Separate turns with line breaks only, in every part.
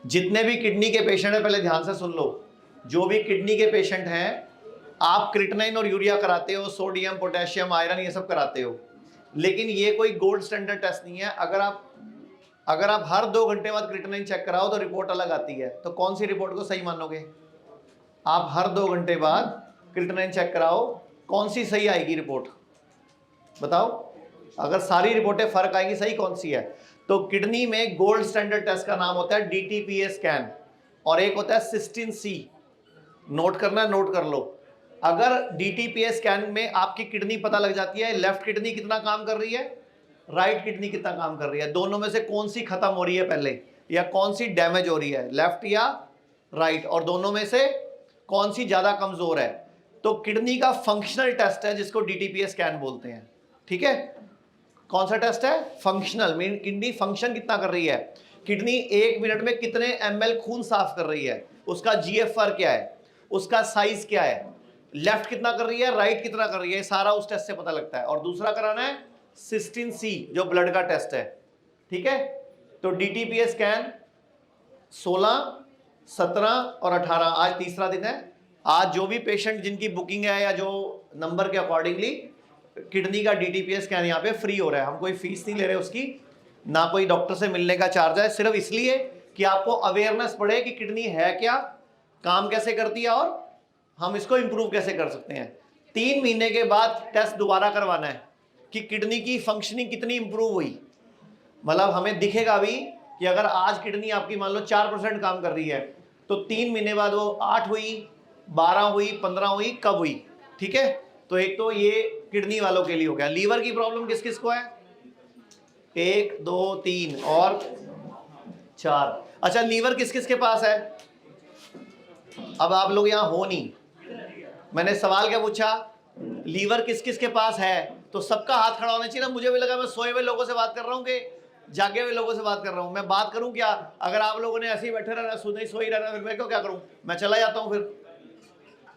जितने भी किडनी के पेशेंट हैं पहले ध्यान से सुन लो, जो भी किडनी के पेशेंट हैं आप क्रिएटिनिन और यूरिया कराते हो, सोडियम पोटेशियम आयरन ये सब कराते हो, लेकिन ये कोई गोल्ड स्टैंडर्ड टेस्ट नहीं है। अगर आप हर 2 घंटे बाद क्रिएटिनिन चेक कराओ तो रिपोर्ट अलग आती है, तो कौन सी रिपोर्ट को सही मानोगे? आप हर 2 घंटे बाद क्रिएटिनिन चेक कराओ, कौन सी सही आएगी रिपोर्ट बताओ? अगर सारी रिपोर्टें फर्क आएगी, सही कौन सी है? तो किडनी में गोल्ड स्टैंडर्ड टेस्ट का नाम होता है DTPA स्कैन, और एक होता है सिस्टीन सी। नोट करना, नोट कर लो। अगर DTPA स्कैन में आपकी किडनी पता लग जाती है, लेफ्ट किडनी कितना काम कर रही है, राइट किडनी कितना काम कर रही है, दोनों में से कौन सी खत्म हो रही है पहले, या कौन सी डैमेज हो रही है, लेफ्ट या राइट, और दोनों में से कौन सी ज्यादा कमजोर है, तो किडनी का फंक्शनल टेस्ट है जिसको DTPA स्कैन बोलते हैं। ठीक है, कौन सा टेस्ट है? फंक्शनल, मीन किडनी फंक्शन कितना कर रही है, किडनी 1 मिनट में कितने ml खून साफ कर रही है, उसका GFR क्या है, उसका साइज क्या है, लेफ्ट कितना कर रही है, राइट कितना कर रही है, सारा उस टेस्ट से पता लगता है। और दूसरा कराना है सिस्टीन सी जो ब्लड का टेस्ट है। ठीक है, तो DTPA स्कैन 16, 17 और 18, आज तीसरा दिन है। आज जो भी पेशेंट जिनकी बुकिंग है या जो नंबर के अकॉर्डिंगली किडनी का DTPA स्कैन यहाँ पे फ्री हो रहा है, हम कोई फीस नहीं ले रहे उसकी, ना कोई डॉक्टर से मिलने का चार्ज है, सिर्फ इसलिए कि आपको अवेयरनेस पड़े कि किडनी है क्या, काम कैसे करती है और हम इसको इंप्रूव कैसे कर सकते हैं। 3 महीने के बाद टेस्ट दोबारा करवाना है कि किडनी की फंक्शनिंग कितनी इंप्रूव हुई। मतलब हमें दिखेगा भी कि अगर आज किडनी आपकी मान लो 4% काम कर रही है, तो 3 महीने बाद वो 8 हुई, 12 हुई, 15 हुई, कब हुई। ठीक है, तो एक तो ये किडनी वालों के लिए हो गया। लीवर की प्रॉब्लम किस किस को है? 1 2 3 और 4। अच्छा, लीवर किस किस के पास है? अब आप लोग यहां हो नहीं, मैंने सवाल क्या पूछा, लीवर किस किस के पास है, तो सबका हाथ खड़ा होना चाहिए ना। मुझे भी लगा मैं सोए हुए लोगों से बात कर रहा हूँ कि जागे हुए लोगों से बात कर रहा हूँ। मैं बात करूं क्या? अगर आप लोगों ने ऐसे ही बैठे रहना, सोई रहना, फिर मैं क्यों क्या करूं, मैं चला जाता हूं फिर।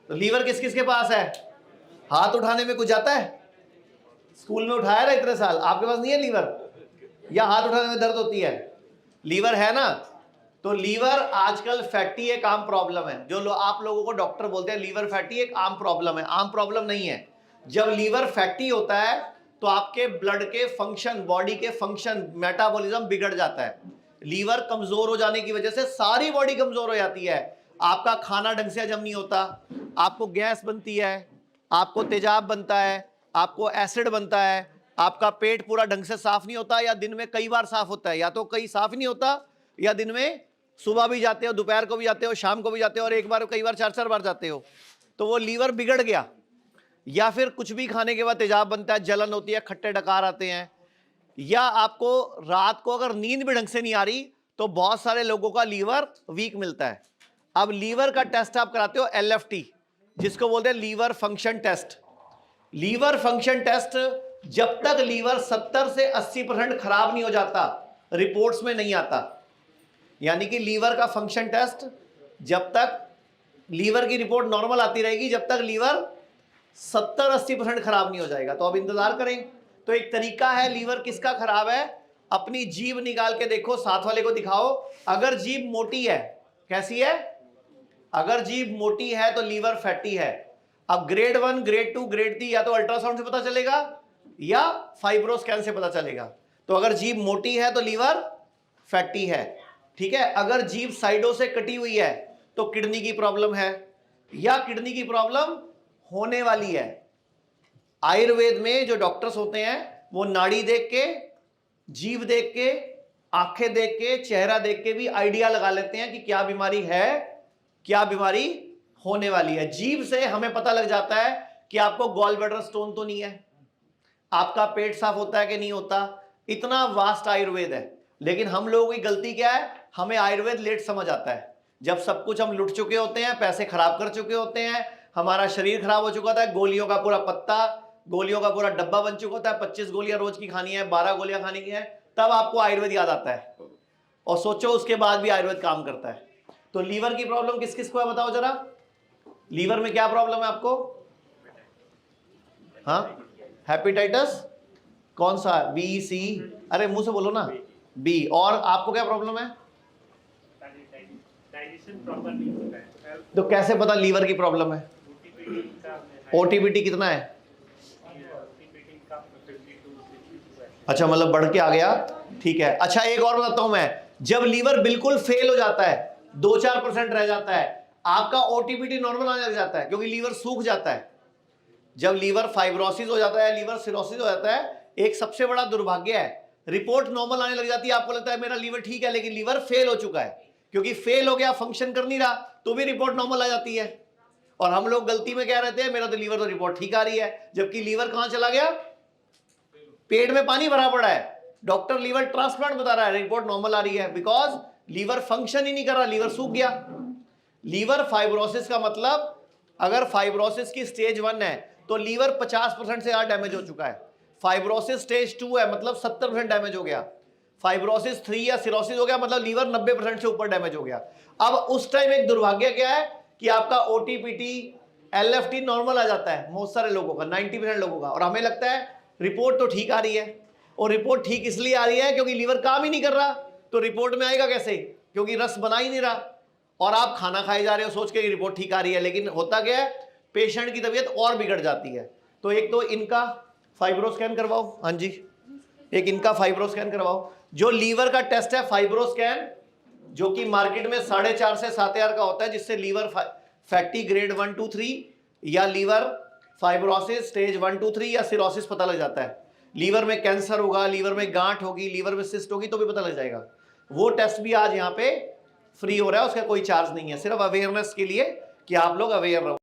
तो लीवर किस किस के पास है? हाथ उठाने में कुछ जाता है? स्कूल में उठाया ना इतने साल, आपके पास नहीं है लीवर, या हाथ उठाने में दर्द होती है? लीवर है ना। तो लीवर आजकल फैटी एक आम प्रॉब्लम है, जो आप लोगों को डॉक्टर बोलते हैं लीवर फैटी एक आम प्रॉब्लम है, आम प्रॉब्लम नहीं है। जब लीवर फैटी होता है तो आपके ब्लड के फंक्शन, बॉडी के फंक्शन, मेटाबॉलिज्म बिगड़ जाता है। लीवर कमजोर हो जाने की वजह से सारी बॉडी कमजोर हो जाती है। आपका खाना ढंग से हजम नहीं होता, आपको गैस बनती है, आपको तेजाब बनता है, आपको एसिड बनता है, आपका पेट पूरा ढंग से साफ नहीं होता, या दिन में कई बार साफ होता है, या तो कई साफ नहीं होता, या दिन में सुबह भी जाते हो, दोपहर को भी जाते हो, शाम को भी जाते हो, और एक बार कई बार 4-4 बार जाते हो, तो वो लीवर बिगड़ गया। या फिर कुछ भी खाने के बाद तेजाब बनता है, जलन होती है, खट्टे डकार आते हैं, या आपको रात को अगर नींद भी ढंग से नहीं आ रही, तो बहुत सारे लोगों का लीवर वीक मिलता है। अब लीवर का टेस्ट आप कराते हो LFT, जिसको बोलते हैं liver function test. Liver function test जब तक लीवर 70 से 80% खराब नहीं हो जाता, रिपोर्ट्स में नहीं आता। यानी कि लीवर का फंक्शन टेस्ट, जब तक लीवर की रिपोर्ट नॉर्मल आती रहेगी, जब तक लीवर 70-80% खराब नहीं हो जाएगा। तो अब इंतजार करें। तो एक तरीका है, लीवर किसका खराब है, अपनी जीभ निकाल के देखो, साथ वाले को दिखाओ। अगर जीभ मोटी है, कैसी है? अगर जीभ मोटी है तो लीवर फैटी है। अब ग्रेड 1, ग्रेड 2, ग्रेड 3 या तो अल्ट्रासाउंड से पता चलेगा या फाइब्रोस्कैन से पता चलेगा। तो अगर जीभ मोटी है तो लीवर फैटी है। ठीक है, अगर जीभ साइडों से कटी हुई है तो किडनी की प्रॉब्लम है, या किडनी की प्रॉब्लम होने वाली है। आयुर्वेद में जो डॉक्टर्स होते हैं वो नाड़ी देख के, जीभ देख के, आंखें देख के, चेहरा देख के भी आइडिया लगा लेते हैं कि क्या बीमारी है, क्या बीमारी होने वाली है। जीभ से हमें पता लग जाता है कि आपको गॉल ब्लैडर स्टोन तो नहीं है, आपका पेट साफ होता है कि नहीं होता। इतना वास्ट आयुर्वेद है। लेकिन हम लोगों की गलती क्या है, हमें आयुर्वेद लेट समझ आता है, जब सब कुछ हम लुट चुके होते हैं, पैसे खराब कर चुके होते हैं, हमारा शरीर खराब हो चुका था, गोलियों का पूरा पत्ता, गोलियों का पूरा डब्बा बन चुका होता है, 25 गोलियां रोज की खानी है, 12 गोलियां खानी है, तब आपको आयुर्वेद याद आता है। और सोचो उसके बाद भी आयुर्वेद काम करता है। तो लीवर की प्रॉब्लम किस किस को है बताओ जरा, लीवर में क्या प्रॉब्लम है आपको? हाँ, हेपेटाइटिस कौन सा? B, C, अरे मुंह से बोलो ना, B। और आपको क्या प्रॉब्लम है?
डाइजेशन प्रॉपर नहीं होता है।
तो कैसे पता लीवर की प्रॉब्लम है?
ओटीपीटी का
ओटीपीटी कितना है?
ओटीपीटी का 52 62 है।
अच्छा, मतलब बढ़ के आ गया, ठीक है। अच्छा, एक और बताता हूं मैं, जब लीवर बिल्कुल फेल हो जाता है, 2-4% रह जाता है, आपका ओटीपीटी नॉर्मल आने लग जाता है, क्योंकि लीवर सूख जाता है। जब लीवर फाइब्रोसिस हो जाता है, लीवर सिरोसिस हो जाता है, एक सबसे बड़ा दुर्भाग्य है, रिपोर्ट नॉर्मल आने लग जाती है, आपको लगता है मेरा लीवर ठीक है, लेकिन लीवर फेल हो चुका है, क्योंकि फेल हो गया, फंक्शन कर नहीं रहा, तो भी रिपोर्ट नॉर्मल आ जाती है। और हम लोग गलती में क्या रहते हैं, मेरा तो लीवर तो रिपोर्ट ठीक आ रही है, जबकि लीवर कहां चला गया? पेट में पानी भरा पड़ा है, डॉक्टर लीवर ट्रांसप्लांट बता रहा है, रिपोर्ट नॉर्मल आ रही है, बिकॉज लीवर फंक्शन ही नहीं कर रहा, लीवर सूख गया। लीवर फाइब्रोसिस का मतलब, अगर फाइब्रोसिस की स्टेज 1 है तो लीवर 50% से ज्यादा डैमेज हो चुका है। फाइब्रोसिस स्टेज 2 है, मतलब 70% डैमेज हो गया। फाइब्रोसिस 3 या सिरोसिस हो गया, मतलब लीवर 90% से ऊपर डैमेज हो गया। अब उस टाइम एक दुर्भाग्य क्या है कि आपका ओटीपीटी एलएफटी नॉर्मल आ जाता है, बहुत सारे लोगों का, 90% लोगों का, और हमें लगता है रिपोर्ट तो ठीक आ रही है। और रिपोर्ट ठीक इसलिए आ रही है क्योंकि लीवर काम ही नहीं कर रहा, तो रिपोर्ट में आएगा कैसे? क्योंकि रस बना ही नहीं रहा, और आप खाना खाए जा रहे हो सोच के रिपोर्ट ठीक आ रही है, लेकिन होता क्या है, पेशेंट की तबीयत और बिगड़ जाती है। तो एक तो इनका फाइब्रो स्कैन करवाओ, हाँ जी, एक इनका फाइब्रो स्कैन करवाओ। जो लीवर का टेस्ट है फाइब्रो स्कैन, जो कि मार्केट में 4.5 से 7 हज़ार का होता है, जिससे लीवर फैटी ग्रेड 1 2 3 या लीवर फाइब्रोसिस स्टेज 1 2 3 या सिरोसिस पता लग जाता है। लीवर में कैंसर होगा, लीवर में गांठ होगी, लीवर में सिस्ट होगी, तो भी पता लग जाएगा। वो टेस्ट भी आज यहाँ पे फ्री हो रहा है, उसका कोई चार्ज नहीं है, सिर्फ अवेयरनेस के लिए कि आप लोग अवेयर रहो।